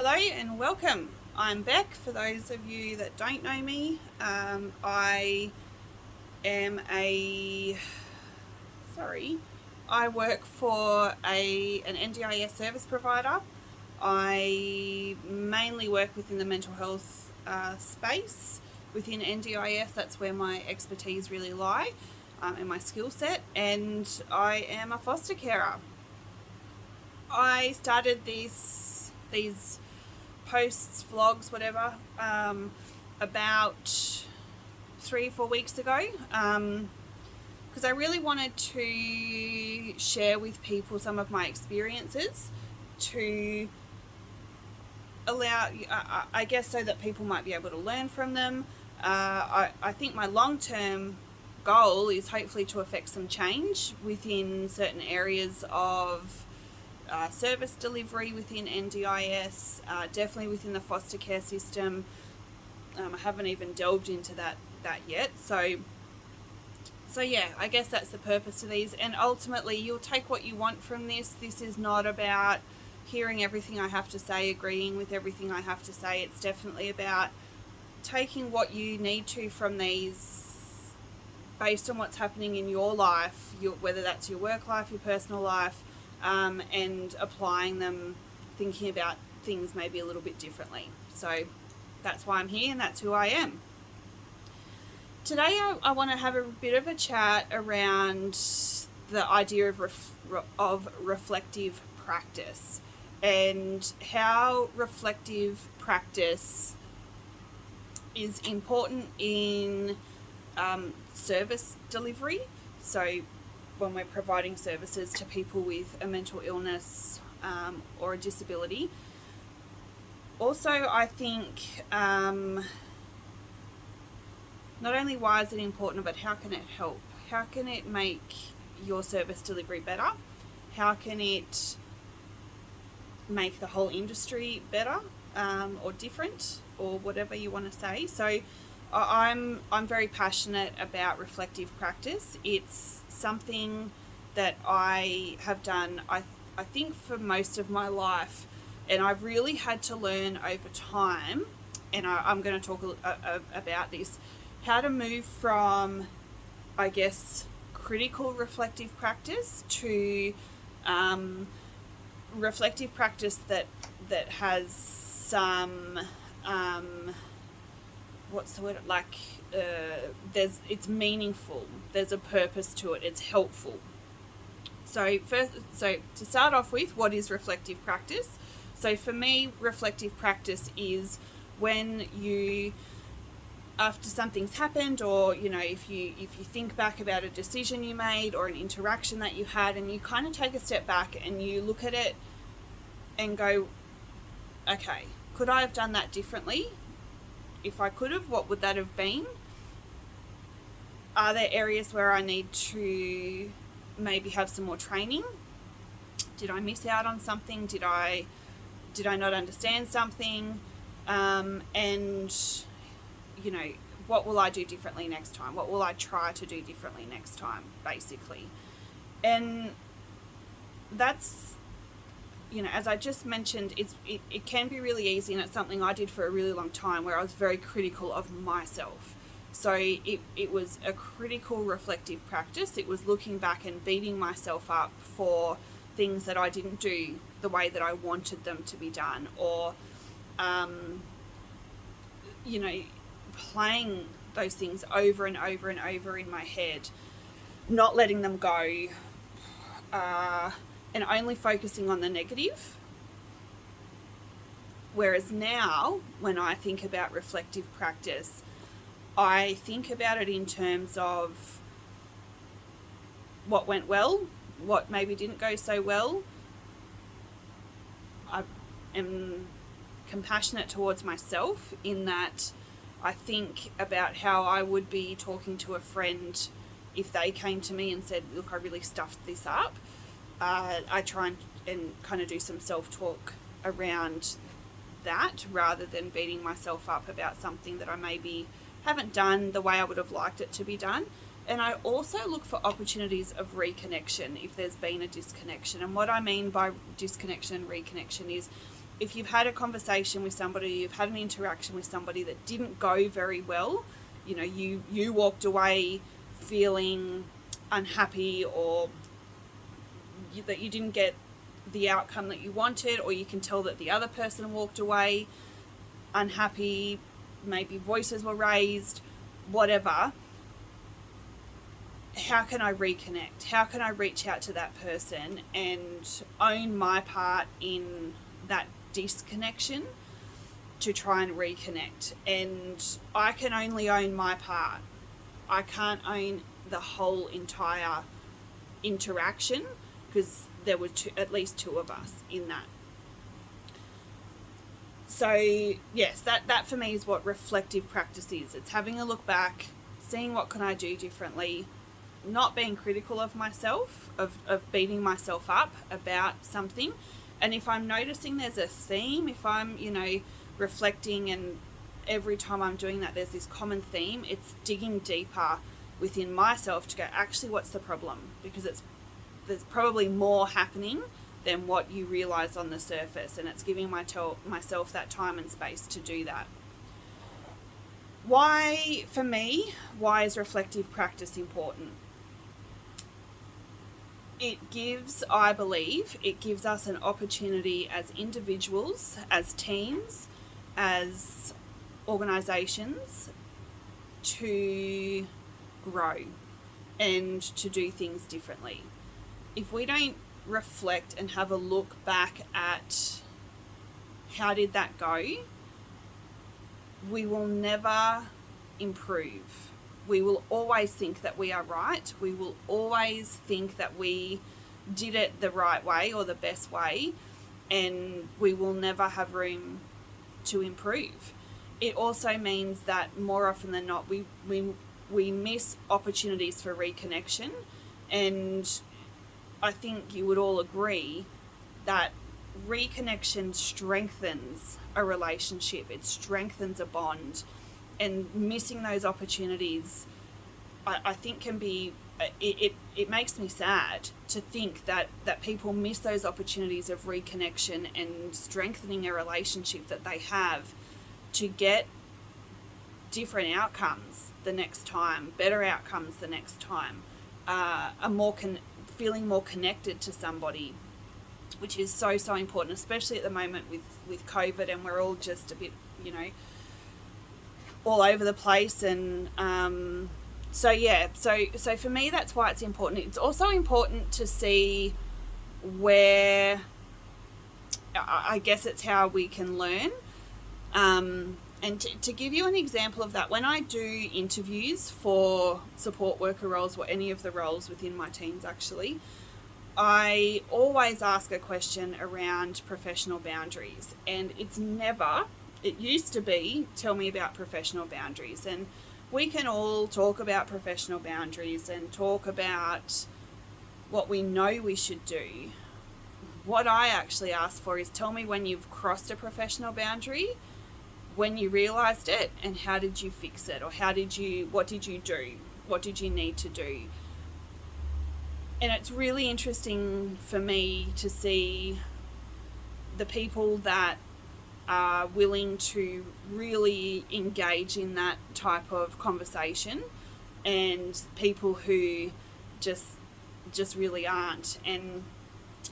Hello and welcome. I'm Beck. For those of you that don't know me, I am a sorry. I work for an NDIS service provider. I mainly work within the mental health space within NDIS. That's where my expertise really lie, and my skill set. And I am a foster carer. I started these posts, vlogs, whatever, about 3 or 4 weeks ago, because I really wanted to share with people some of my experiences to allow, I guess, so that people might be able to learn from them. I think my long-term goal is hopefully to affect some change within certain areas of service delivery within NDIS, definitely within the foster care system. I haven't even delved into that yet. So yeah, I guess that's the purpose of these. And ultimately, you'll take what you want from this. This is not about hearing everything I have to say, agreeing with everything I have to say. It's definitely about taking what you need to from these based on what's happening in your life, whether that's your work life, your personal life, and applying them, thinking about things maybe a little bit differently. So that's why I'm here, and that's who I am. Today I want to have a bit of a chat around the idea of reflective practice and how reflective practice is important in service delivery. So when we're providing services to people with a mental illness or a disability. Also, I think not only why is it important, but how can it help? How can it make your service delivery better? How can it make the whole industry better or different, or whatever you want to say? So I'm very passionate about reflective practice. It's something that I have done, I think, for most of my life, and I've really had to learn over time, and I'm going to talk about this, how to move from, I guess, critical reflective practice to reflective practice that has some what's the word, like it's meaningful, there's a purpose to it, it's helpful. So to start off with, what is reflective practice? So for me, reflective practice is when you, after something's happened, or if you think back about a decision you made or an interaction that you had, and you kind of take a step back and you look at it and go, okay, could I have done that differently? If I could have, what would that have been? Are there areas where I need to maybe have some more training? Did I miss out on something? Did I not understand something? And what will I do differently next time? What will I try to do differently next time, basically? And that's, as I just mentioned, it can be really easy, and it's something I did for a really long time, where I was very critical of myself. So it was a critical reflective practice. It was looking back and beating myself up for things that I didn't do the way that I wanted them to be done, or playing those things over and over and over in my head, not letting them go, and only focusing on the negative. Whereas now, when I think about reflective practice, I think about it in terms of what went well, what maybe didn't go so well. I am compassionate towards myself in that I think about how I would be talking to a friend if they came to me and said, look, I really stuffed this up. I try and kind of do some self-talk around that, rather than beating myself up about something that I maybe haven't done the way I would have liked it to be done. And I also look for opportunities of reconnection if there's been a disconnection. And what I mean by disconnection and reconnection is if you've had a conversation with somebody, you've had an interaction with somebody that didn't go very well, you know, you walked away feeling unhappy, or that you didn't get the outcome that you wanted, or you can tell that the other person walked away unhappy, maybe voices were raised, whatever. How can I reconnect? How can I reach out to that person and own my part in that disconnection to try and reconnect? And I can only own my part. I can't own the whole entire interaction, because there were at least two of us in that. So yes, that for me is what reflective practice is. It's having a look back, seeing what can I do differently, not being critical of myself, of beating myself up about something. And if I'm noticing there's a theme, if I'm, you know, reflecting, and every time I'm doing that there's this common theme, it's digging deeper within myself to go, actually, what's the problem? Because there's probably more happening than what you realize on the surface, and it's giving myself that time and space to do that. Why, for me, why is reflective practice important? It gives, I believe, it gives us an opportunity as individuals, as teams, as organisations, to grow and to do things differently. If we don't reflect and have a look back at how did that go, we will never improve. We will always think that we are right. We will always think that we did it the right way or the best way, and we will never have room to improve. It also means that more often than not, we miss opportunities for reconnection. And I think you would all agree that reconnection strengthens a relationship. It strengthens a bond. And missing those opportunities, I think can be, it makes me sad to think that people miss those opportunities of reconnection and strengthening a relationship that they have to get different outcomes the next time, better outcomes the next time, feeling more connected to somebody, which is so important, especially at the moment with COVID, and we're all just a bit, you know, all over the place. And so for me, that's why it's important. It's also important to see where, I guess it's how we can learn. And to give you an example of that, when I do interviews for support worker roles, or any of the roles within my teams actually, I always ask a question around professional boundaries. And it used to be, tell me about professional boundaries. And we can all talk about professional boundaries and talk about what we know we should do. What I actually ask for is, tell me when you've crossed a professional boundary, when you realised it, and how did you fix it? Or what did you do? What did you need to do? And it's really interesting for me to see the people that are willing to really engage in that type of conversation, and people who just really aren't. And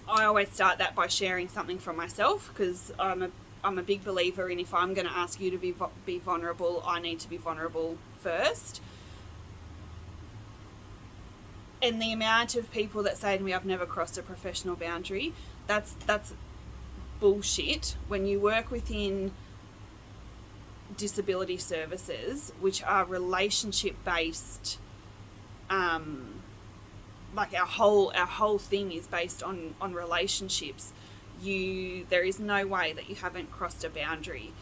I always start that by sharing something from myself, because I'm a big believer in, if I'm going to ask you to be vulnerable, I need to be vulnerable first. And the amount of people that say to me, I've never crossed a professional boundary, that's bullshit. When you work within disability services, which are relationship based, like our whole thing is based on relationships, there is no way that you haven't crossed a boundary.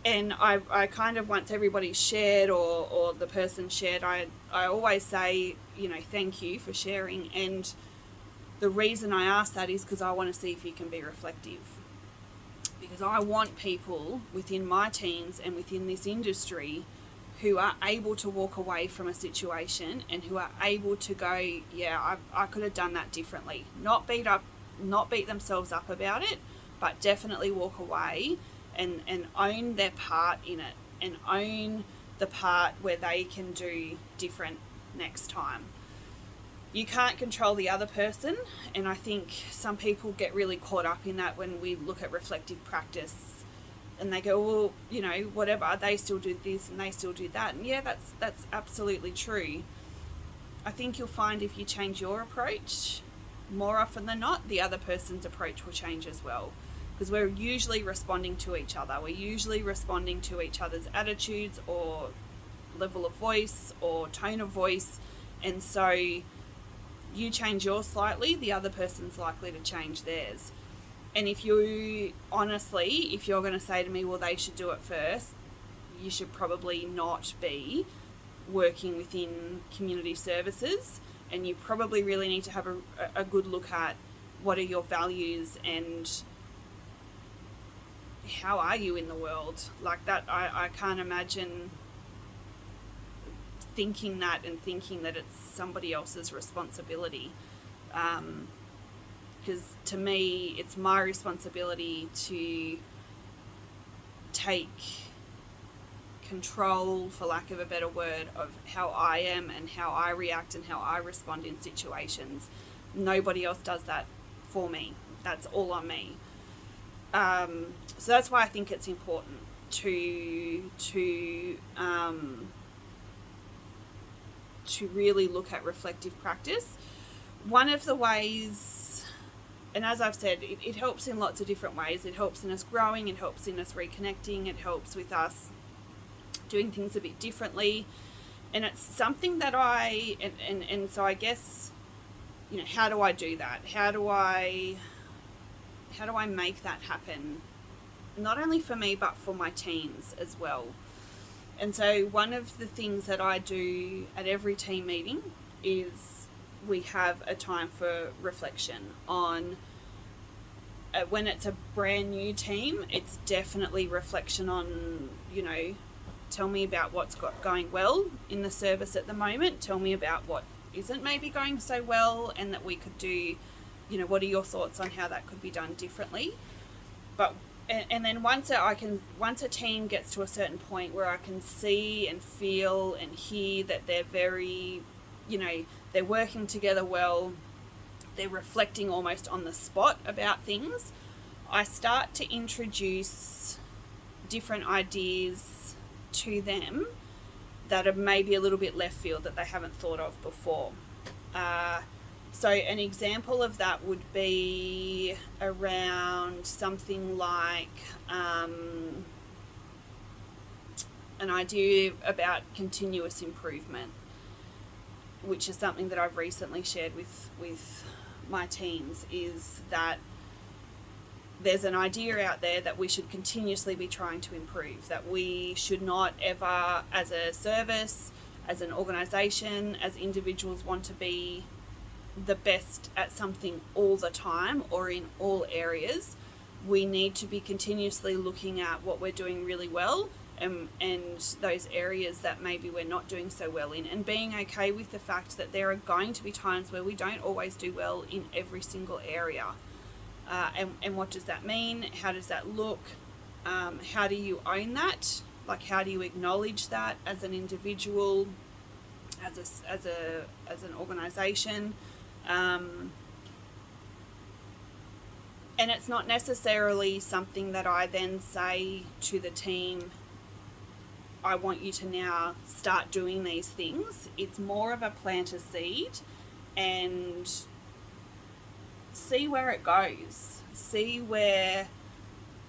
And I kind of, once everybody's shared or the person shared, I always say, you know, thank you for sharing. And the reason I ask that is because I want to see if you can be reflective. Because I want people within my teams and within this industry who are able to walk away from a situation and who are able to go, yeah, I could have done that differently. Not beat not beat themselves up about it, but definitely walk away and own their part in it, and own the part where they can do different next time. You can't control the other person, and I think some people get really caught up in that when we look at reflective practice, and they go, well, you know, whatever, they still do this and they still do that. And yeah, that's absolutely true. I think you'll find if you change your approach, more often than not, the other person's approach will change as well. Because we're usually responding to each other. We're usually responding to each other's attitudes or level of voice or tone of voice. And so you change yours slightly, the other person's likely to change theirs. And if you're going to say to me, well, they should do it first, you should probably not be working within community services, and you probably really need to have a good look at what are your values and how are you in the world. Like that, I can't imagine thinking that it's somebody else's responsibility. Because to me, it's my responsibility to take control, for lack of a better word, of how I am and how I react and how I respond in situations. Nobody else does that for me. That's all on me. So that's why I think it's important to really look at reflective practice. One of the ways, and as I've said, it helps in lots of different ways. It helps in us growing, it helps in us reconnecting, it helps with us doing things a bit differently. And it's something that and so I guess, you know, how do I do that? How do I make that happen? Not only for me, but for my teams as well. And so one of the things that I do at every team meeting is we have a time for reflection on when it's a brand new team. It's definitely reflection on, you know, tell me about what's going well in the service at the moment. Tell me about what isn't maybe going so well, and that we could do, you know, what are your thoughts on how that could be done differently? But and then once a team gets to a certain point where I can see and feel and hear that they're very, you know, they're working together well, they're reflecting almost on the spot about things, I start to introduce different ideas to them that are maybe a little bit left field that they haven't thought of before. So an example of that would be around something like an idea about continuous improvement, which is something that I've recently shared with my teams, is that there's an idea out there that we should continuously be trying to improve, that we should not ever, as a service, as an organisation, as individuals, want to be the best at something all the time or in all areas. We need to be continuously looking at what we're doing really well and those areas that maybe we're not doing so well in, and being okay with the fact that there are going to be times where we don't always do well in every single area. And what does that mean? How does that look? How do you own that? Like, how do you acknowledge that as an individual, as an organisation? And it's not necessarily something that I then say to the team, I want you to now start doing these things. It's more of a plant a seed and see where it goes. See where,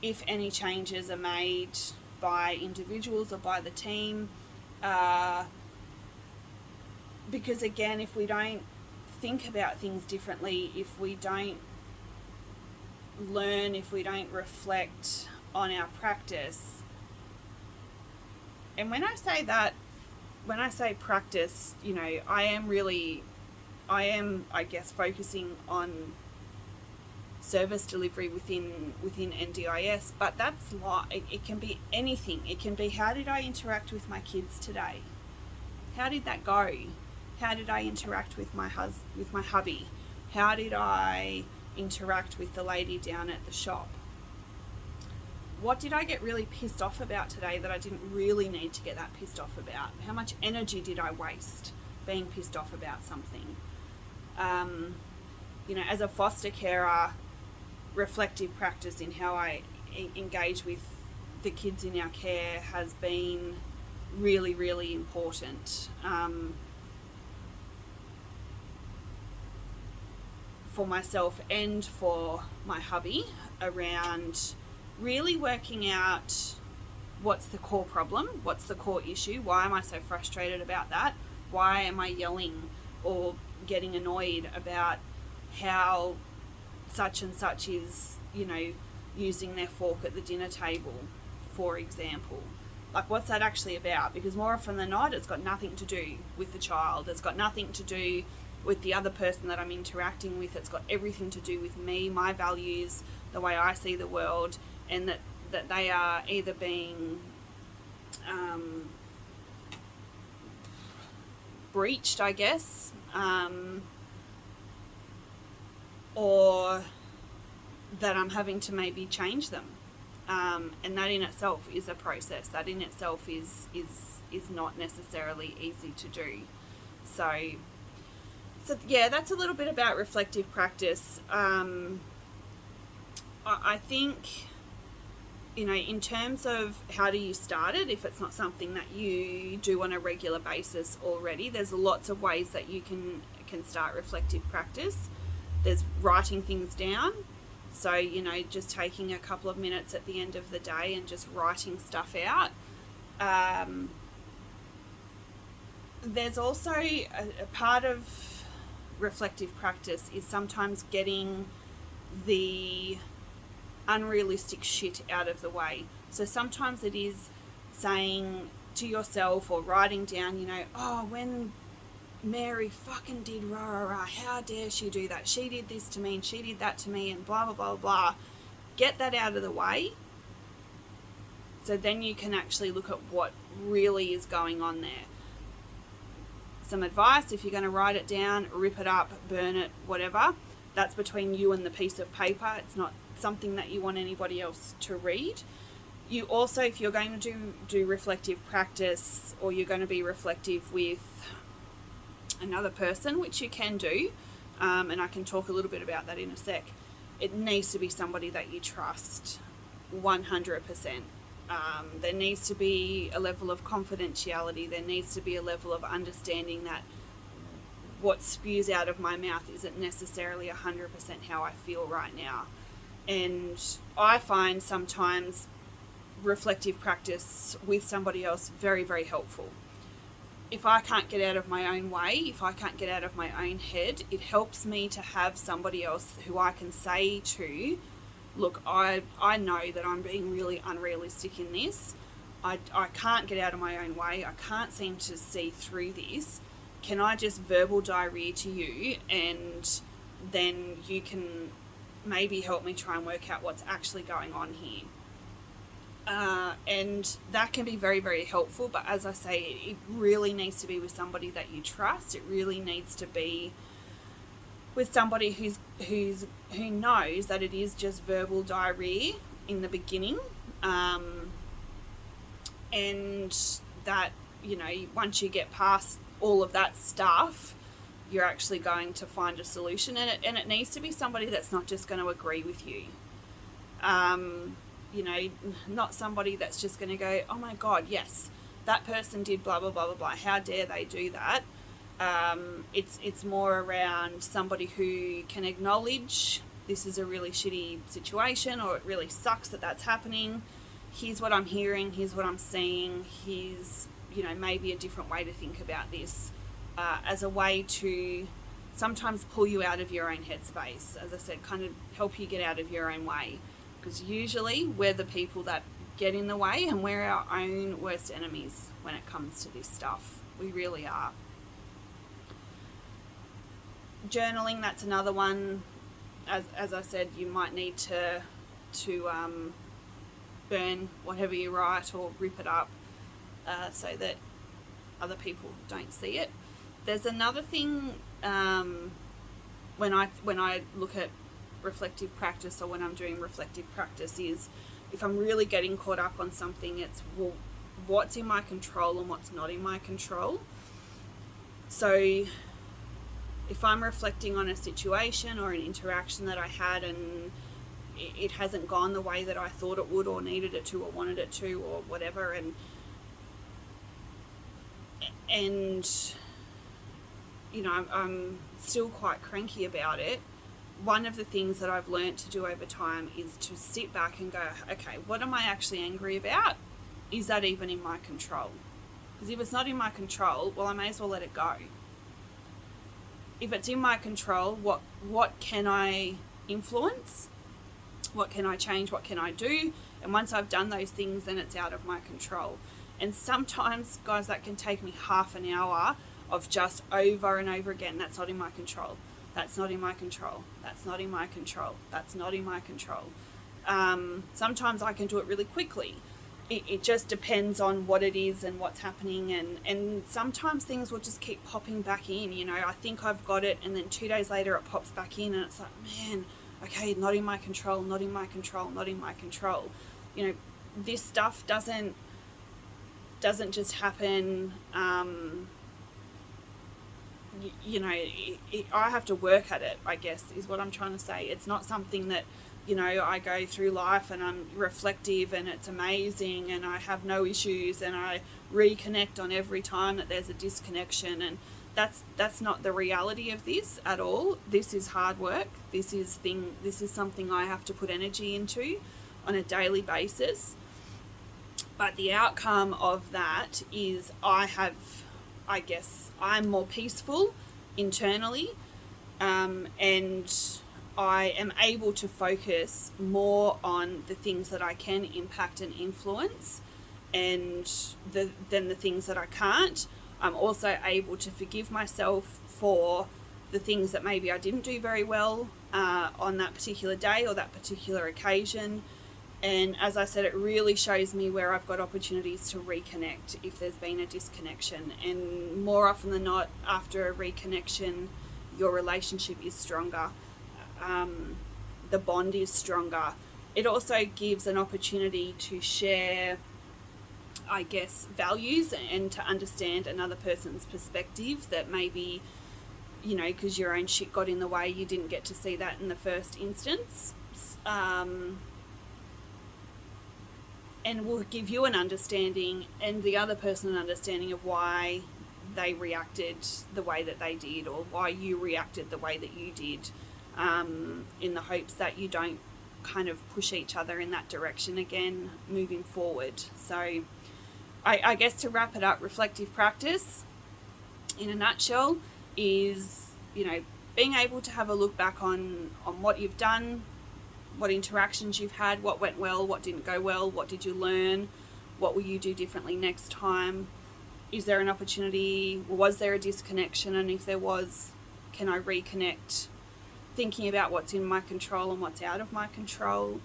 if any changes are made by individuals or by the team. Because again, if we don't think about things differently, if we don't learn, if we don't reflect on our practice, and when I say practice, you know, I am, I guess, focusing on service delivery within NDIS, but that's it can be anything. It can be, how did I interact with my kids today? How did that go? How did I interact with my hubby? How did I interact with the lady down at the shop. What did I get really pissed off about today that I didn't really need to get that pissed off about? How much energy did I waste being pissed off about something? As a foster carer, reflective practice in how I engage with the kids in our care has been really, really important for myself and for my hubby, around really working out what's the core problem, what's the core issue, why am I so frustrated about that, why am I yelling or getting annoyed about how such and such is, using their fork at the dinner table, for example. Like, what's that actually about? Because more often than not, it's got nothing to do with the child. It's got nothing to do with the other person that I'm interacting with. It's got everything to do with me, my values, the way I see the world, and that they are either being breached, I guess, or that I'm having to maybe change them. And that in itself is a process. That in itself is not necessarily easy to do. So yeah, that's a little bit about reflective practice. I think, in terms of how do you start it, if it's not something that you do on a regular basis already, there's lots of ways that you can start reflective practice. There's writing things down. So, just taking a couple of minutes at the end of the day and just writing stuff out. There's also a part of reflective practice is sometimes getting the unrealistic shit out of the way. So sometimes it is saying to yourself or writing down, when Mary fucking did rah rah rah, how dare she do that, she did this to me and she did that to me and blah blah blah blah. Get that out of the way, so then you can actually look at what really is going on there. Some advice: if you're going to write it down, rip it up, burn it, whatever. That's between you and the piece of paper. It's not something that you want anybody else to read. You also, if you're going to do reflective practice, or you're going to be reflective with another person, which you can do, and I can talk a little bit about that in a sec, it needs to be somebody that you trust 100%. There needs to be a level of confidentiality. There needs to be a level of understanding that what spews out of my mouth isn't necessarily 100% how I feel right now. And I find sometimes reflective practice with somebody else very, very helpful. If I can't get out of my own way, if I can't get out of my own head, it helps me to have somebody else who I can say to, look, I know that I'm being really unrealistic in this. I can't get out of my own way. I can't seem to see through this. Can I just verbal diarrhea to you, and then you can maybe help me try and work out what's actually going on here. And that can be very, very helpful, but as I say, it really needs to be with somebody that you trust. It really needs to be with somebody who knows that it is just verbal diarrhea in the beginning, and that, once you get past all of that stuff, you're actually going to find a solution, and it needs to be somebody that's not just going to agree with you. Not somebody that's just going to go, oh my God, yes, that person did blah, blah, blah, blah, blah. How dare they do that? It's more around somebody who can acknowledge this is a really shitty situation, or it really sucks that that's happening. Here's what I'm hearing. Here's what I'm seeing. Here's, maybe a different way to think about this, as a way to sometimes pull you out of your own headspace. As I said, kind of help you get out of your own way. Because usually we're the people that get in the way, and we're our own worst enemies when it comes to this stuff. We really are. Journaling, that's another one. As I said, you might need to burn whatever you write or rip it up, so that other people don't see it. There's another thing, when I look at reflective practice, or when I'm doing reflective practice, is if I'm really getting caught up on something, it's, well, what's in my control and what's not in my control. So if I'm reflecting on a situation or an interaction that I had and it hasn't gone the way that I thought it would or needed it to or wanted it to or whatever, and you know, I'm still quite cranky about it, one of the things that I've learned to do over time is to sit back and go, okay, what am I actually angry about? Is that even in my control? Because if it's not in my control, well, I may as well let it go. If it's in my control, what can I influence? What can I change? What can I do? And once I've done those things, then it's out of my control. And sometimes, guys, that can take me half an hour of just over and over again, that's not in my control. That's not in my control. That's not in my control. That's not in my control. Sometimes I can do it really quickly. It just depends on what it is and what's happening. And sometimes things will just keep popping back in. You know, I think I've got it, and then 2 days later it pops back in, and it's like, man, okay, not in my control, not in my control, not in my control. You know, this stuff doesn't just happen. You know, I have to work at it, I guess, is what I'm trying to say. It's not something that, you know, I go through life and I'm reflective and it's amazing and I have no issues and I reconnect on every time that there's a disconnection, and that's not the reality of this at all. This is hard work. This is something I have to put energy into on a daily basis. But the outcome of that is I'm more peaceful internally, and I am able to focus more on the things that I can impact and influence, and than the things that I can't. I'm also able to forgive myself for the things that maybe I didn't do very well on that particular day or that particular occasion. And as I said, it really shows me where I've got opportunities to reconnect if there's been a disconnection. And more often than not, after a reconnection, your relationship is stronger. The bond is stronger. It also gives an opportunity to share, I guess, values and to understand another person's perspective that maybe, you know, because your own shit got in the way, you didn't get to see that in the first instance. And will give you an understanding and the other person an understanding of why they reacted the way that they did, or why you reacted the way that you did, in the hopes that you don't kind of push each other in that direction again moving forward. So I guess to wrap it up, reflective practice in a nutshell is, you know, being able to have a look back on what you've done, what interactions you've had, what went well, what didn't go well, what did you learn, what will you do differently next time, is there an opportunity, was there a disconnection, and if there was, can I reconnect, thinking about what's in my control and what's out of my control,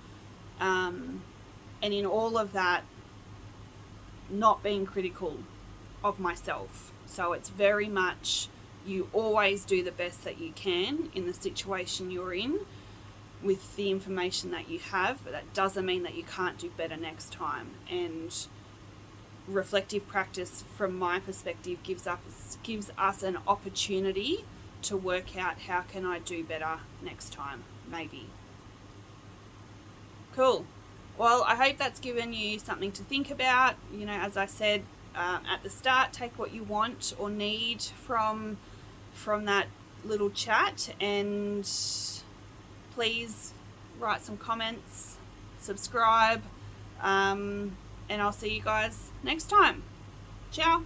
and in all of that, not being critical of myself. So it's very much, you always do the best that you can in the situation you're in, with the information that you have, but that doesn't mean that you can't do better next time. And reflective practice, from my perspective, gives us an opportunity to work out, how can I do better next time, maybe. Cool. Well, I hope that's given you something to think about. You know, as I said at the start, take what you want or need from that little chat, and please write some comments, subscribe, and I'll see you guys next time. Ciao.